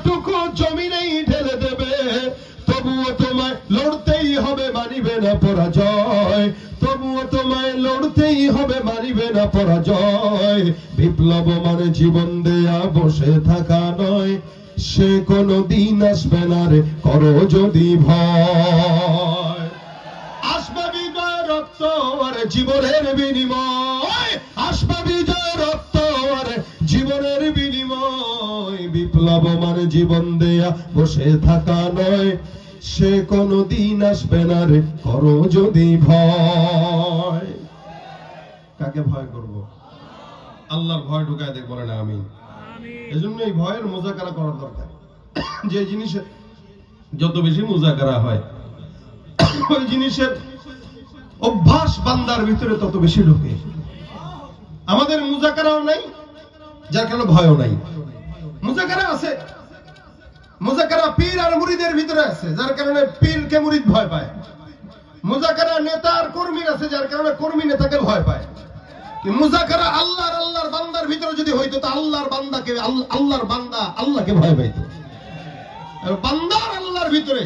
সবটুকু জমিনেই ঢেলে দেবে, তবুও তোমায় লড়তেই হবে, মানিবে না পরাজয়। তবুও তোমায় লড়তেই হবে, মানিবে না পরাজয়। বিপ্লব মানে জীবন দেয়া বসে থাকা নয়, সে কোনো দিন আসবে না রে, করো যদি ভয়। আসবে বিজয় রক্ত আর জীবনের বিনিময়, আসবে বিজয় রক্ত আর জীবনের বিনিময়। বিপ্লব মানে জীবন দেয়া বসে থাকা নয়, সে কোনো দিন আসবে না রে, করো যদি ভয়। কাকে ভয় করব? আল্লাহর ভয় ঢুকায় দেখ, বলে না আমিন। এজন্য এই ভয়ের মুজাকারা করার দরকার। যে জিনিসের যত বেশি মুজাকারা হয়, ওই জিনিসের অভ্যাস বান্দার ভিতরে তত বেশি ঢোকে। আমাদের মুজাকারাও নাই, যার কারণে ভয়ও নাই। মুজাকারা আছে, মুজাকারা পীর আর মুরিদের ভিতরে আছে, যার কারণে পীরকে মুরিদ ভয় পায়। মুজাকারা নেতা আর কর্মীর আছে, যার কারণে কর্মী নেতাকে ভয় পায়। মুজাকারা আল্লাহর বান্দার ভিতরে যদি হইতো, তা আল্লাহর বান্দাকে আল্লাহর বান্দা আল্লাহকে ভয় পাইতো। বান্দার আল্লাহর ভিতরে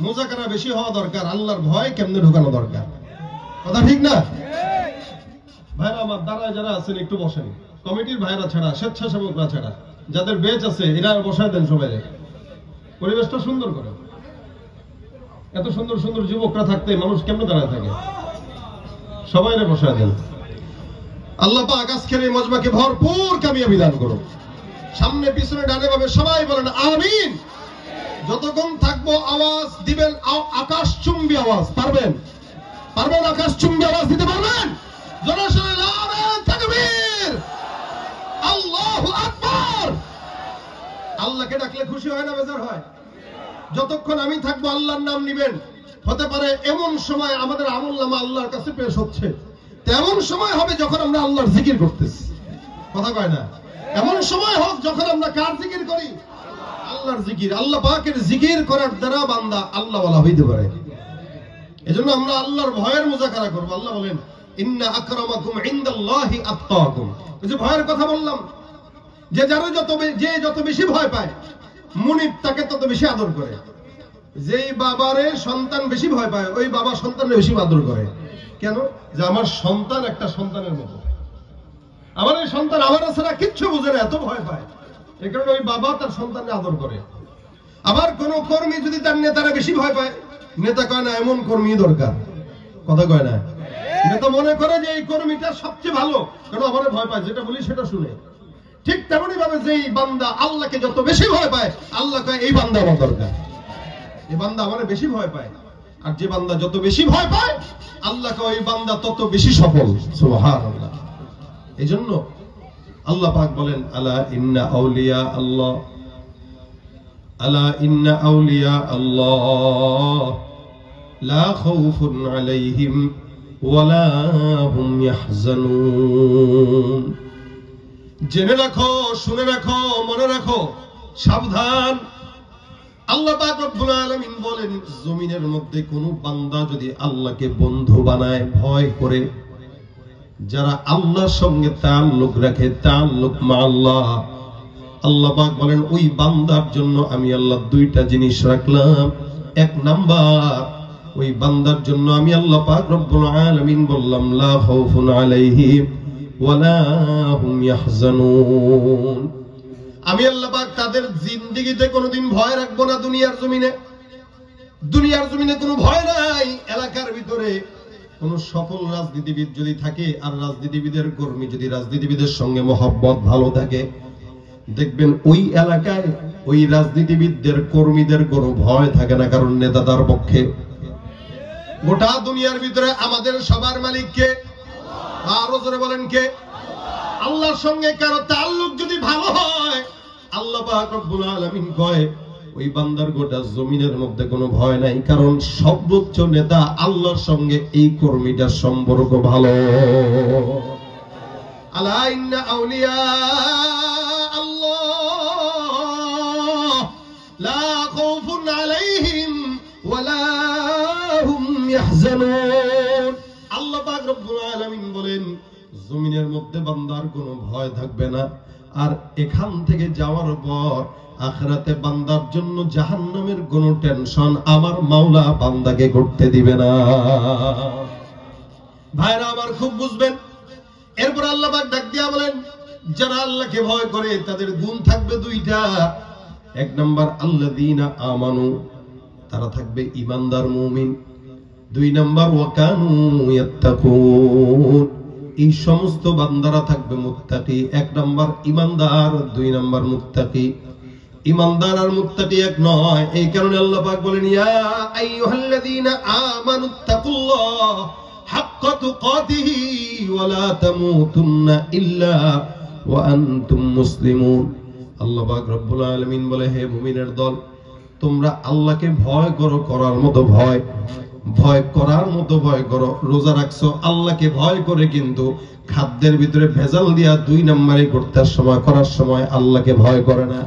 মুজাকারা বেশি হওয়া দরকার, আল্লাহর ভয় কেমনে ঢোকানো দরকার। কথা ঠিক না? ভাইরা আমার দ্বারা যারা আছেন একটু বসেন, কমিটির ভাইরা ছাড়া, স্বেচ্ছাসেবকরা ছাড়া, যাদের বেচ আছে এরা বসায় দেন সবাই, পরিবেশটা সুন্দর করে। এত সুন্দর সুন্দর যুবকরা থাকতে মানুষ কেমনে দাঁড়ায় থাকে? সবাই বসায় দেন। আল্লাহ পাক আজকের এই মজমাকে ভরপুর কামিয়াবি দান করুন। সামনে পিছনে ডানে বামে সবাই বলেন আমিন। যতক্ষণ থাকবো আওয়াজ দিবেন, আকাশচুম্বী আওয়াজ। পারবেন? পারবেন আকাশচুম্বী আওয়াজ দিতে পারবেন? জোরে সোরে নারে তাকবীর, আল্লাহু আকবার। আল্লাহকে ডাকলে খুশি হয় না বেজার হয়? যতক্ষণ আমি থাকবো আল্লাহর নাম নিবেন। হতে পারে এমন সময় আমাদের আমলনামা আল্লাহর কাছে পেশ হচ্ছে, তেমন সময় হবে যখন আমরা আল্লাহর জিকির করতেছি। কথা কয় না? এমন সময় হোক যখন আমরা কার জিকির করি? আল্লাহর জিকির। আল্লাহ পাকের জিকির করার দ্বারা বান্দা আল্লাহওয়ালা হইতে পারে। এজন্য আমরা আল্লাহর ভয়ের মুজাকারা করব। আল্লাহ বলেন ইন্না আকরামাকুম ইনদাল্লাহি আতকাকুম। এই যে ভয়ের কথা বললাম, যে যত বেশি ভয় পায়, মুনিব তাকে তত বেশি আদর করে। যেই বাবারে সন্তান বেশি ভয় পায়, ওই বাবা সন্তানের বেশি আদর করে। কেন? যে আমার সন্তান একটা সন্তানের মতো, আমার এই সন্তান আমার ছাড়া কিচ্ছু বুঝে না, এত ভয় পায়। এই কারণে ওই বাবা তার সন্তানকে আদর করে। আবার কোন কর্মী যদি তার নেতারা বেশি ভয় পায়, নেতা কয় না এমন কর্মী দরকার। কথা কয় না? নেতা মনে করে যে এই কর্মীটা সবচেয়ে ভালো, কারণ আমার ভয় পায়, যেটা বলি সেটা শুনে। ঠিক তেমনি ভাবে যেই বান্দা আল্লাহকে যত বেশি ভয় পায়, আল্লাহ কয় এই বান্দা আমার দরকার, এই বান্দা আমার বেশি ভয় পায়। আর যে বান্দা যত বেশি ভয় পায়, আল্লাহ কয় এই বান্দা তত বেশি সফল। সুবহানাল্লাহ। এই জন্য আল্লাহ পাক বলেন আলা ইন্না আউলিয়া আল্লাহ, আলা ইন্না আউলিয়া আল্লাহ লা খাউফুন আলাইহিম ওয়ালা হুম ইয়াহজানুন। জেনে রাখো, শুনে রাখো, মনে রাখো, সাবধান। আল্লাহ পাক রব্বুল আলামিন বলেন জমিনের মধ্যে কোন বান্দা যদি আল্লাহকে বন্ধু বানায়, ভয় করে, যারা আল্লাহর সঙ্গে তাআল্লুক রাখে, তাআল্লুক মা আল্লাহ, আল্লাহ পাক বলেন ওই বান্দার জন্য আমি আল্লাহ দুইটা জিনিস রাখলাম। এক নাম্বার, ওই বান্দার জন্য আমি আল্লাহ পাক রব্বুল আলামিন বললাম লা খাউফুন আলাইহিম ওয়ালা হুম ইয়াহজানুন। আমি আল্লাহ পাক তাদের জিন্দেগিতে কোনোদিন ভয় রাখবো না। দুনিয়ার জমিনে কোনো ভয় নাই। এলাকার ভিতরে কোন সফল রাজনীতিবিদ যদি থাকে, আর রাজনীতিবিদের কর্মী যদি রাজনীতিবিদের সঙ্গে মহব্বত ভালো থাকে, দেখবেন ওই এলাকায় ওই রাজনীতিবিদদের কর্মীদের কোনো ভয় থাকে না, কারণ নেতা তার পক্ষে। গোটা দুনিয়ার ভিতরে আমাদের সবার মালিক কে? আরো জোরে বলেন কে? আল্লাহর সঙ্গে কারো তাআল্লুক যদি ভালো হয়, আল্লাহ পাক রব্বুল আলামিন কয় ওই বান্দার গোটা জমিনের মধ্যে কোনো ভয় নাই, কারণ সর্বোচ্চ নেতা আল্লাহর সঙ্গে এই কর্মীটার সম্পর্ক ভালো। আলা ইন্না আউলিয়া আল্লাহ লা খাউফুন আলাইহিম ওয়ালা হুম ইয়াহজানুন। আল্লাহ পাক রব্বুল আলামিন বলেন জমিনের মধ্যে বান্দার কোনো ভয় থাকবে না। আর এখান থেকে যাওয়ার পর আখিরাতে বান্দার জন্য জাহান্নামের কোনো টেনশন আমার মাওলা বান্দাকে করতে দিবে না। ভাইরা আমার খুব বুঝবেন। এরপর আল্লাহ পাক ডাক দিয়া বলেন, যারা আল্লাহকে ভয় করে তাদের গুণ থাকবে দুইটা। এক নাম্বার আল্লাযীনা আমানু, তারা থাকবে ঈমানদার মুমিন। দুই নাম্বার ওয়া কানু ইয়াত্তাকুন, এই সমস্ত বান্দারা থাকবে মুত্তাকি। এক নাম্বার ঈমানদার, দুই নাম্বার মুত্তাকি। ঈমানদার আর মুত্তাকি এক নয়। এই কারণে আল্লাহ পাক বলেন, ইয়া আইয়ুহাল্লাযীনা আমানুত্তাকুল্লাহ হাক্কা তুকাতিহি ওয়া লা তামুতুন্না ইল্লা ওয়া আনতুম মুসলিমুন। আল্লাহ পাক রব্বুল আলামিন বলে, হে মুমিনের দল, তোমরা আল্লাহকে ভয় করো, করার মতো ভয় করার মতো ভয় করো। রোজা রাখছো আল্লাহকে ভয় করে, কিন্তু খাদ্যের ভিতরে ভেজাল দিয়া দুই নম্বরে করার সময় আল্লাহকে ভয় করে না।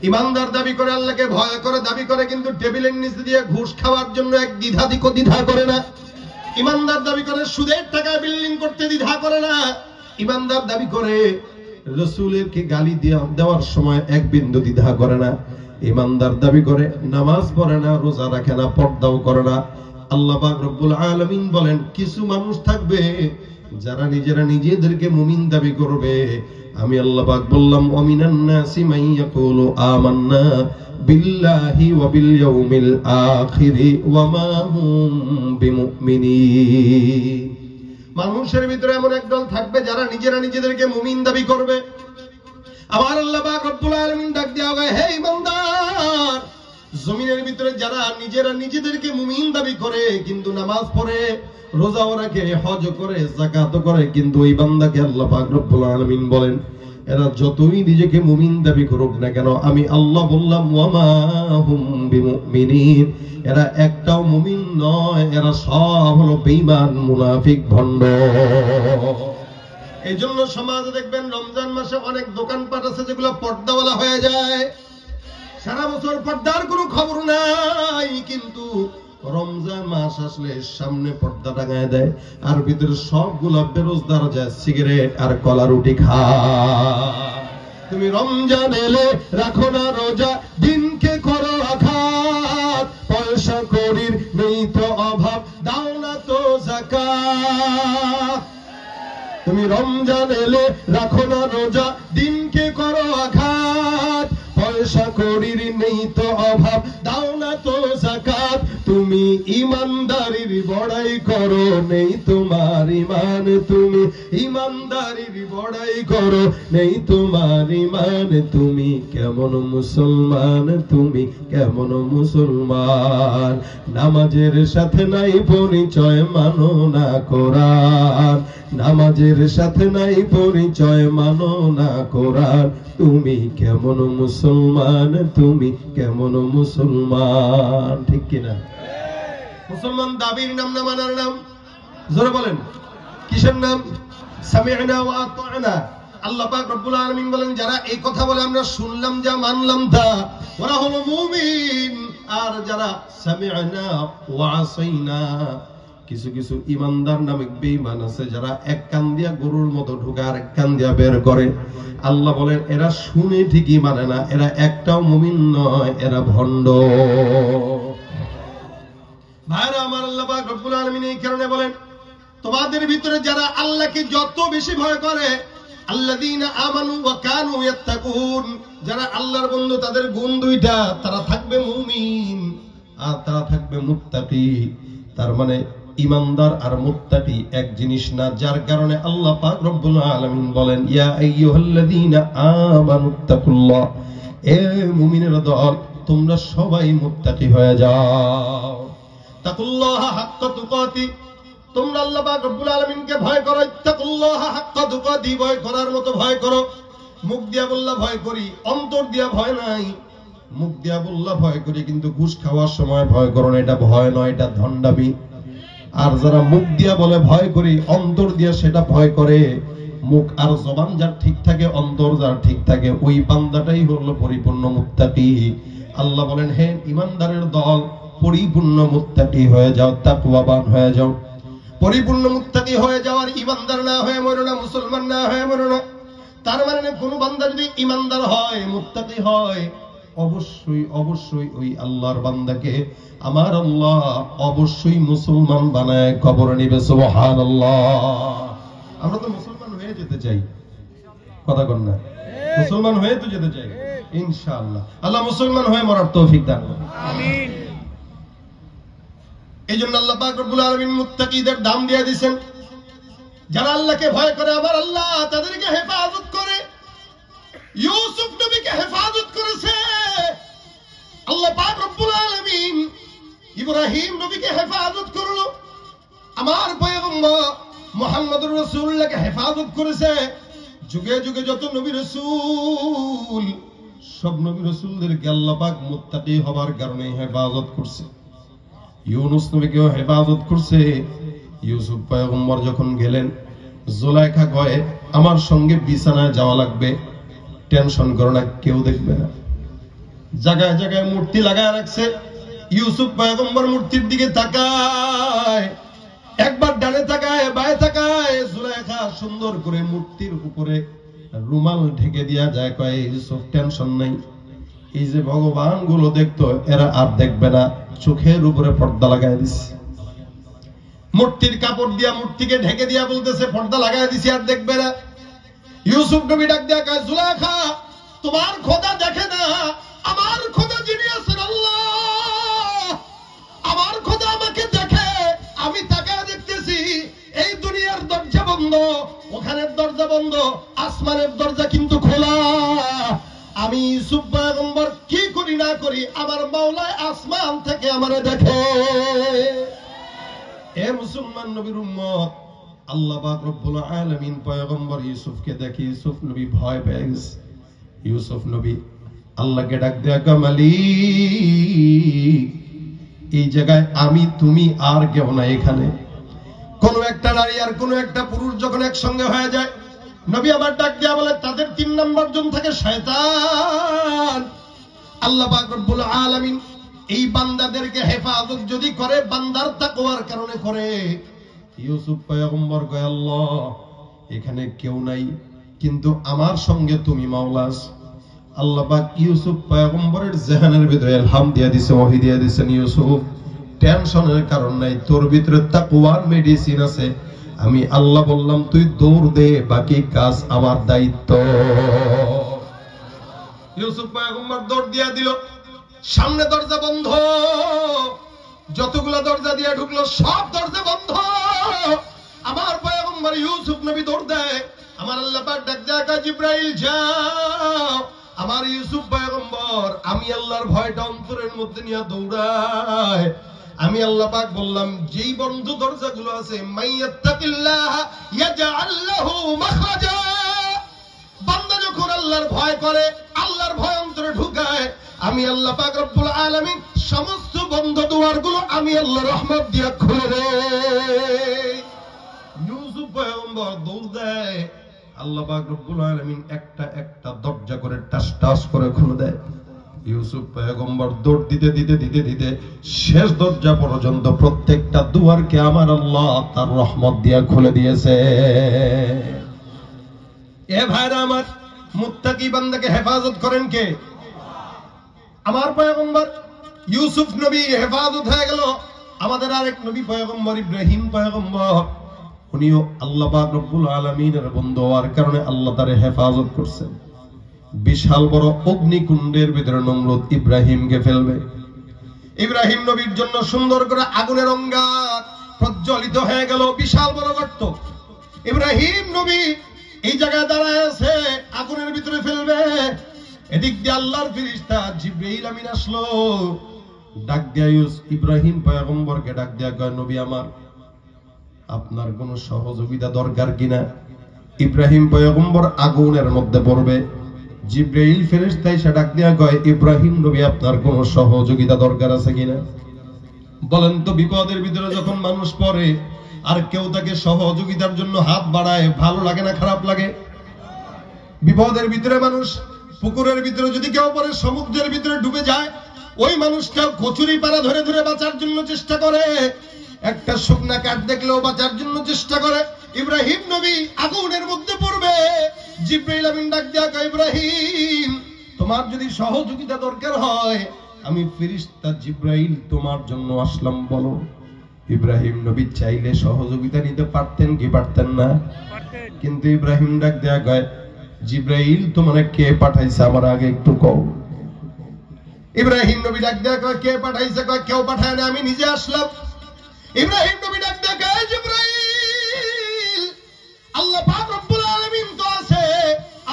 ঈমানদার দাবি করে আল্লাহকে ভয় করে দাবি করে, কিন্তু টেবিলের নিচে দিয়ে ঘুষ খাওয়ার জন্য এক দ্বিধা করে না। ঈমানদার দাবি করে সুদের টাকায় বিল্ডিং করতে দ্বিধা করে না। ঈমানদার দাবি করে রাসূলেরকে গালি দেওয়ার সময় এক বিন্দু দ্বিধা করে না। ঈমানদার দাবি করে নামাজ পড়ে না, রোজা রাখে না, পর্দাও করে না। আল্লাহ পাক রব্বুল আলামিন বলেন, কিছু মানুষ থাকবে যারা নিজেদেরকে মুমিন দাবি করবে। আমি আল্লাহ পাক বললাম, ওয়ামিনান নাসি মান ইয়াকুলু আমান্না বিল্লাহি ওয়া বিল ইয়াউমিল আখিরি ওয়া মা হুম বিমুমিনিন। মানুষের ভিতরে এমন একদল থাকবে যারা নিজেদেরকে মুমিন দাবি করবে। আবার আল্লাহ পাক রব্বুল আলামিন ডাক দেওয়া হয়, হে ঈমানদার, জমিনের ভিতরে যারা নিজেদেরকে মুমিন দাবি করে, কিন্তু নামাজ পড়ে, রোজাও রাখে, হজ করে, যাকাত করে, কিন্তু ওই বান্দাকে আল্লাহ পাক রব্বুল আলামিন বলেন, এরা যতই নিজেকে মুমিন দাবি করুক না কেন, আমি আল্লাহ বললাম ওয়া মা হুম বিমুমিনিন, এরা একটাও মুমিন নয়, এরা সব হলো বেঈমান, মুনাফিক, ভণ্ড। এই জন্য সমাজে দেখবেন রমজান মাসে অনেক দোকানপাট আছে যেগুলো পর্দাওয়ালা হয়ে যায়। সারা বছর পর্দার কোনো খবর নাই, কিন্তু রমজান মাস আসলে সামনে পর্দা টাঙায় দেয়, আর ভিতরে সবগুলা বেরোজদার যায় সিগারেট আর কলা রুটি খায়। তুমি রমজান এলে রাখো না রোজা, দিনকে করো আঘাত, পয়সা কড়ির নেই তো অভাব, দাও না তো যাকাত। তুমি রমজান এলে রাখো না রোজা, দিনকে করো আঘাত, পয়সা কড়ির নেই তো অভাব, দাও না তো যাকাত। তুমি ঈমানদারির বড়াই করো, নেই তোমার ঈমান, তুমি ঈমানদারির বড়াই করো, নেই তোমার ঈমান। তুমি কেমন মুসলমান, তুমি কেমন মুসলমান, নামাজের সাথে নাই পরিচয়, মানো না কোরআন, নামাজের সাথে নাই পরিচয়, মানো না কোরআন। তুমি কেমন মুসলমান, তুমি কেমন মুসলমান। ঠিক কিনা? মুসলমান দাবির নাম না মানার নাম? জোরে বলেন, কিসের নাম? সামি'না ওয়া আতা'না। আল্লাহ পাক রব্বুল আলামিন বলেন, যারা এই কথা বলে আমরা শুনলাম যা মানলাম তা, ওরা হলো মুমিন। আর যারা সামি'না ওয়া আসাইনা, কিছু ঈমানদার নামে বেঈমান আছে যারা এক কান দিয়া গরুর মতো ঢুকে আর এক কান দিয়া বের করে। আল্লাহ বলেন, এরা শুনে ঠিকই মানে না, এরা একটাও মুমিন নয়, এরা ভণ্ড। ভাইরা আমার, আল্লাহ পাক রব্বুল আলামিন এই কারণে বলেন, তোমাদের ভিতরে যারা আল্লাহকে যত বেশি ভয় করে, আল্লাযীনা আমানু ওয়া কানু ইয়াত্তাকুন, যারা আল্লাহর বন্ধু, তাদের গুণ দুইটা, তারা থাকবে মুমিন আর তারা থাকবে মুত্তাকি। তার মানে ঈমানদার আর মুত্তাকি এক জিনিস না, যার কারণে আল্লাহ পাক রব্বুল আলামিন বলেন, ইয়া আইয়ুহাল্লাযীনা আমানুত্তাকুল্লাহ, এ মুমিনের দল, তোমরা সবাই মুত্তাকি হয়ে যাও। তাকুল্লাহ হাক্কা তুকাতি, তোমরা আল্লাহ পাক রব্বুল আলামিনকে ভয় করো। তাকুল্লাহ হাক্কা তুকাতি, ভয় করার মতো ভয় করো। মুখ দিয়া বললা ভয় করি, অন্তর দিয়া ভয় নাই। মুখ দিয়া বললা ভয় করি, কিন্তু ঘুষ খাওয়ার সময় ভয় করো না, এটা ভয় নয়, এটা ধন্ডামি। আর যারা মুখ দিয়া বলে ভয় করি, অন্তর দিয়া সেটা ভয় করে, মুখ আর জবান যার ঠিক থাকে, অন্তর যার ঠিক থাকে, ওই বান্দাটাই হলো পরিপূর্ণ মুত্তাকি। আল্লাহ বলেন, হে ঈমানদারের দল, পরিপূর্ণ মুত্তাকি হয়ে যাও, তাকওয়াবান হয়ে যাও। পরিপূর্ণ মুত্তাকি হয়ে যাও, আর ঈমানদার না হয়ে মরো না, মুসলমান না হয়ে মরো না। তার মানে কোন বান্দা যদি ইমানদার হয়, মুত্তাকি হয়, অবশ্যই অবশ্যই ওই আল্লাহর বান্দাকে আমার আল্লাহ অবশ্যই মুসলমান বানায় কবরে নিবে। সুবহানাল্লাহ। আমরা তো মুসলমান হয়ে যেতে চাই, কথা কন না? মুসলমান হয়ে তো যেতে চাই ইনশাআল্লাহ। আল্লাহ মুসলমান হয়ে মরার তৌফিক দান করুন, আমিন। এইজন্য আল্লাহ পাক রব্বুল আলামিন মুত্তাকিদের দাম দিয়ে দিবেন। যারা আল্লাহকে ভয় করে আমার আল্লাহ তাদেরকে হেফাজত করে। ইউসুফ নবীকে হেফাজত করেছে আল্লাহ পাক রব্বুল আলামিন। ইব্রাহিম নবীকে হেফাজত করলো আমার পয়গম্বর মুহাম্মদুর রাসূলুল্লাহকে হেফাজত করেছে। যুগে যুগে যত নবী রাসূল, সব নবী রাসূলদেরকে আল্লাহ পাক মুত্তাকি হবার কারণে হেফাজত করছে। ইউনুস নবীকেও হেফাজত করছে। ইউসুফ পয়গম্বর যখন গেলেন, জুলাইখা কয় আমার সঙ্গে বিছানায় যাওয়া লাগবে, টেনশন করো না, কেউ দেখবে না। জায়গায় জায়গায় মূর্তি লাগায় রাখছে। ইউসুফ পয়গম্বর মূর্তির দিকে তাকায়, একবার ডানে তাকায়, বায়ে তাকায়। জুলাইখা সুন্দর করে মূর্তির উপরে রুমাল ঢেকে দিয়া যায়, কয় ইউসুফ টেনশন নাই, এই যে ভগবান গুলো দেখতো এরা আর দেখবে না, চোখের উপরে পর্দা লাগায় দিছে। মূর্তির কাপড় দিয়া মূর্তিকে ঢেকে দিয়া বলতেছে পর্দা লাগায় দিছি, আর দেখবে না। ইউসুফ নবী ডাক দিয়া কয় জুলাইখা তোমার খোদা দেখে না, আমার খোদা যিনি আছেন আল্লাহ, আমার খোদা আমাকে দেখে, আমি তাকায় দেখতেছি। এই দুনিয়ার দরজা বন্ধ, ওখানের দরজা বন্ধ, আসমানের দরজা কিন্তু খোলা। আমি ইউসুফ পয়গম্বর কি করি না করি, আমার মাওলায় আসমান থেকে আমারে দেখে। এ মুসলমান নবীর উম্মত, আল্লাহ পাক রব্বুল আলামিন পয়গম্বর ইউসুফকে দেখি, ইউসুফ নবী ভয় পেয়ে গেছে। ইউসুফ নবী আল্লাহকে ডাক দেয়া কয় মালিক, এই জায়গায় আমি তুমি আর কেউ না। এখানে কোন একটা নারী আর কোন একটা পুরুষ যখন একসঙ্গে হয়ে যায়, নবী আমার ডাক দেয়া বলে তাদের 3 নম্বর জন থাকে শয়তান। আল্লাহ পাক রব্বুল আলামিন এই বান্দাদেরকে হেফাজত যদি করে বান্দার তাকওয়ার কারণে করে। ইউসুফ পয়গম্বর কয় আল্লাহ এখানে কেউ নাই, কিন্তু আমার সঙ্গে তুমি মাওলা। আল্লাহ পাক ইউসুফ পয়গম্বরের জেহানের ভিতরে ইলহাম দিয়া দিছে, ওহী দিয়া দিছেন, ইউসুফ টেনশনের কারণ নাই, তোর ভিতরে তাকওয়ার মেডিসিন আছে। আমি আল্লাহ বললাম তুই দৌড় দে, বাকি কাজ আমার দায়িত্ব। ইউসুফ পয়গম্বর দৌড় দিয়া দিল। সামনে দরজা বন্ধ, যতগুলো দরজা দিয়ে ঢুকলো সব দরজা বন্ধ। আমার পয়গম্বর ইউসুফ নবী দৌড় দেয়। আমার আল্লাহ পাক ডাক দেয় কয় জিবরাইল যাও। আমার ইউসুফ পয়গম্বর আমি আল্লাহর ভয়টা অন্তরের মধ্যে নিয়ে দৌড়ায়। আমি আল্লাহ পাক বললাম যেই বন্ধ দরজাগুলো আছে, মাইয়াত্তাকিল্লাহ ইয়াজআল লাহু মাখরাজা, বান্দা যখন আল্লাহর ভয় করে, আল্লাহর ভয় অন্তরে ঢুকায়, আমি আল্লাহ পাক রব্বুল আলামিন সমস্ত বন্ধ দুয়ারগুলো আমি আল্লাহর রহমত দিয়ে খুলে দেই। ইউসুফ পয়গম্বর দৌড় দেয়। আল্লাহ পাক রব্বুল আলামিন একটা একটা দরজা করে টাস টাস করে খুলে দেয়। ইউসুফ পয়গম্বর দৌড় দিতে দিতে দিতে দিতে শেষ দরজা পর্যন্ত প্রত্যেকটা দুয়ারকে আমার আল্লাহ তার রহমত দিয়ে খুলে দিয়েছে। এ ভাইরা আমার, মুত্তাকি বান্দাকে হেফাজত করেন কে? আমার পয়গম্বর ইউসুফ নবী হেফাজত হয়ে গেল। আমাদের আরেক নবী পয়গম্বর ইব্রাহিম পয়গম্বর, উনিও আল্লাহ পাক রব্বুল আলামিনের বন্ধু হওয়ার কারণে আল্লাহ তারে হেফাজত করছেন। বিশাল বড় অগ্নিকুণ্ডের ভিতরে নমরুদ ইব্রাহিমকে ফেলবে। ইব্রাহিম নবীর জন্য সুন্দর করে আগুনের অঙ্গার প্রজ্বলিত হয়ে গেল, বিশাল বড় গর্ত। ইব্রাহিম নবী এই জায়গায় দাঁড়ায় আছে, আগুনের ভিতরে ফেলবে। এদিক দিয়ে আল্লাহর ফেরেশতা জিবরাইল আমিন আসলো, ডাক দিয়া ইব্রাহিম পয়গম্বরকে ডাক দিয়া কয় নবী আমার, আপনার কোন সহযোগিতা দরকার কিনা? ইব্রাহিম পয়গম্বর আগুনের মধ্যে পড়বে। জিবরাইল ফেরেশতা এসে ডাক দিয়া কয় ইব্রাহিম নবী আপনার কোন সহযোগিতা দরকার আছে কিনা? বলেন তো, বিপদের ভিতরে যখন মানুষ পড়ে আর কেউ তাকে সহযোগিতার জন্য হাত বাড়ায়, ভালো লাগে না খারাপ লাগে? বিপদের ভিতরে মানুষ, পুকুরের ভিতরে যদি কেউ পড়ে, সমুদ্রের ভিতরে ডুবে যায়, ওই মানুষটা কচুরি পাড়া ধরে ধরে বাঁচার জন্য চেষ্টা করে, একটা শুকনা কাঠ দেখলেও বাঁচার জন্য চেষ্টা করে। ইব্রাহিম নবী আগুনের মধ্যে পড়বে, জিবরাইল আমিন ডাক দিয়া কয় ইব্রাহিম তোমার যদি সহযোগিতা দরকার হয় আমি ফেরেশতা জিবরাইল তোমার জন্য আসলাম বলো। ইব্রাহিম নবী চাইলে সহযোগিতা নিতে পারতেন কি পারতেন না? কিন্তু ইব্রাহিম ডাক দেয়া কয় জিবরাইল তোমারে কে পাঠাইছে আমার আগে একটু কও। ইব্রাহিম নবী ডাক দেয়া কয় কে পাঠাইছে? কয় কেউ পাঠায় না, আমি নিজে আসলাম। ইব্রাহিম নবী ডাক দেয়া কয় জিবরাইল আল্লাহ পাক রব্বুল আলামিন তো আছে,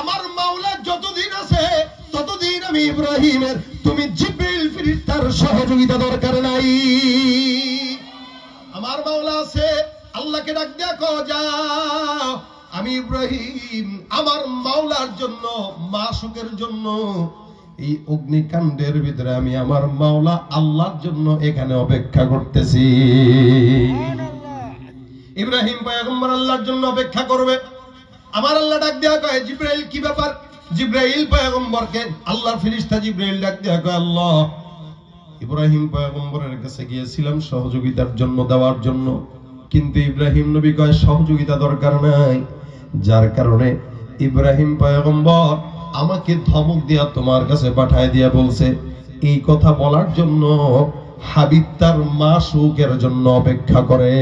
আমার মাওলা যতদিন আছে ততদিন আমি ইব্রাহিমের, তুমি জিবরাইল ফেরেশতার সহযোগিতা দরকার নাই। আমার মাওলা আছে, আল্লাহকে ডাক দেয়া কও যাও আমি ইব্রাহিম আমার মাওলার জন্য মাসুকের জন্য এই অগ্নিকাণ্ডের ভিতরে আমি আমার মাওলা আল্লাহর জন্য এখানে অপেক্ষা করতেছি। ইব্রাহিম পয়গম্বর আল্লাহর জন্য অপেক্ষা করবে। আমার আল্লাহ ডাক দেয়া কয় জিবরাইল কি ব্যাপার? জিবরাইল পয়গম্বরকে আল্লাহর ফেরেশতা জিবরাইল ডাক দেয়া কয় আল্লাহ ইব্রাহিম পয়গম্বরের কাছে গিয়েছিলাম সহযোগিতার জন্য দেওয়ার জন্য, কিন্তু ইব্রাহিম নবী কয় সহযোগিতা দরকার নাই, যার কারণে ইব্রাহিম পয়গম্বর আমাকে ধমক দিয়া তোমার কাছে পাঠায় দিয়া বলছে এই কথা বলার জন্য হাবিব তার মাসুকের জন্য অপেক্ষা করে।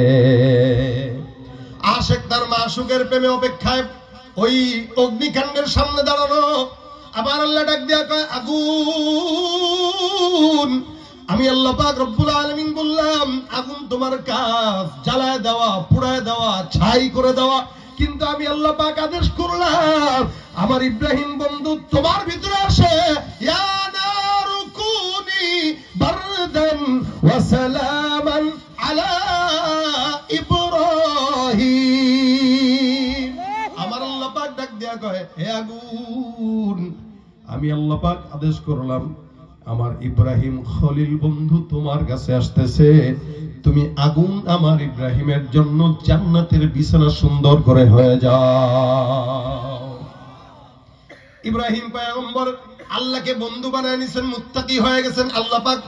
আশিক তার মাসুকের প্রেমে অপেক্ষায় ওই অগ্নিকাণ্ডের সামনে দাঁড়ানো। আমার আল্লাহ ডাক দেয়া কয় আগুন, আমি আল্লাহ পাক রব্বুল আলামিন বললাম আগুন তোমার কাজ জ্বালায় দেওয়া, পুড়ায় দেওয়া, ছাই করে দেওয়া, কিন্তু আমি আল্লাহ পাক আদেশ করলাম আমার ইব্রাহিম বন্ধু তোমার ভিতরে আসে ইয়া নারু কুনি বারদান ওয়া সালামান আলা ইব্রাহিম। আমার আল্লাহ পাক ডাক দেয়া কয় হে আগুন, আমি আল্লাহ পাক আদেশ করলাম আমার ইব্রাহিম খলিল বন্ধু তোমার কাছে আসতেছে, তুমি আগুন আমার ইব্রাহিমের জন্য জান্নাতের বিছানা সুন্দর করে হয়ে যাও। ইব্রাহিম পয়গম্বর আল্লাহকে বন্ধু বানায় নিয়েছেন, মুত্তাকি হয়ে গেছেন, আল্লাহ পাক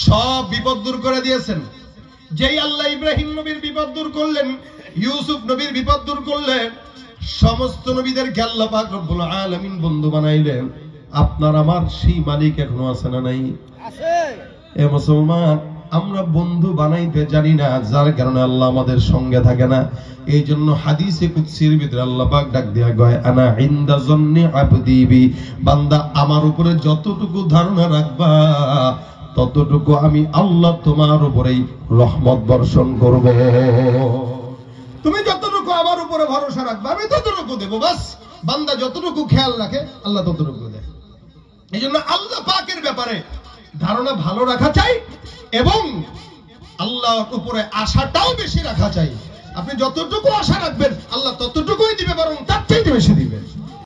সব বিপদ দূর করে দিয়েছেন। যেই আল্লাহ ইব্রাহিম নবীর বিপদ দূর করলেন, ইউসুফ নবীর বিপদ দূর করলেন, সমস্ত নবীদেরকে আল্লাহ পাক রব্বুল আলামিন বন্ধু বানাইলেন। আপনার আমার সেই মালিক এখনো আছে না নাই? আছে। এ মুসলমান, আমরা বন্ধু বানাইতে জানি না, যার কারণে আল্লাহ আমাদের সঙ্গে থাকে না। এই জন্য হাদিসে কুদসির ভিতরে আল্লাহ পাক ডাক দেয়া কয় আনা ইনদা জন্নি আবদি বি, বান্দা আমার উপরে যতটুকু ধারণা রাখবা ততটুকু আমি আল্লাহ তোমার উপরেই রহমত বর্ষণ করব। তুমি যতটুকু আমার উপরে ভরসা রাখবা আমি ততটুকু দেব। বাস বান্দা যতটুকু খেয়াল রাখে আল্লাহ ততটুকু দেয়। এই জন্য আল্লাহ পাকের ব্যাপারে ধারণা ভালো রাখা চাই এবং আল্লাহর উপরে আশাটাও বেশি রাখা চাই। আপনি যতটুকু আশা রাখবেন আল্লাহ ততটুকুই দিবে, বরং তার চাইতে বেশি দিবে।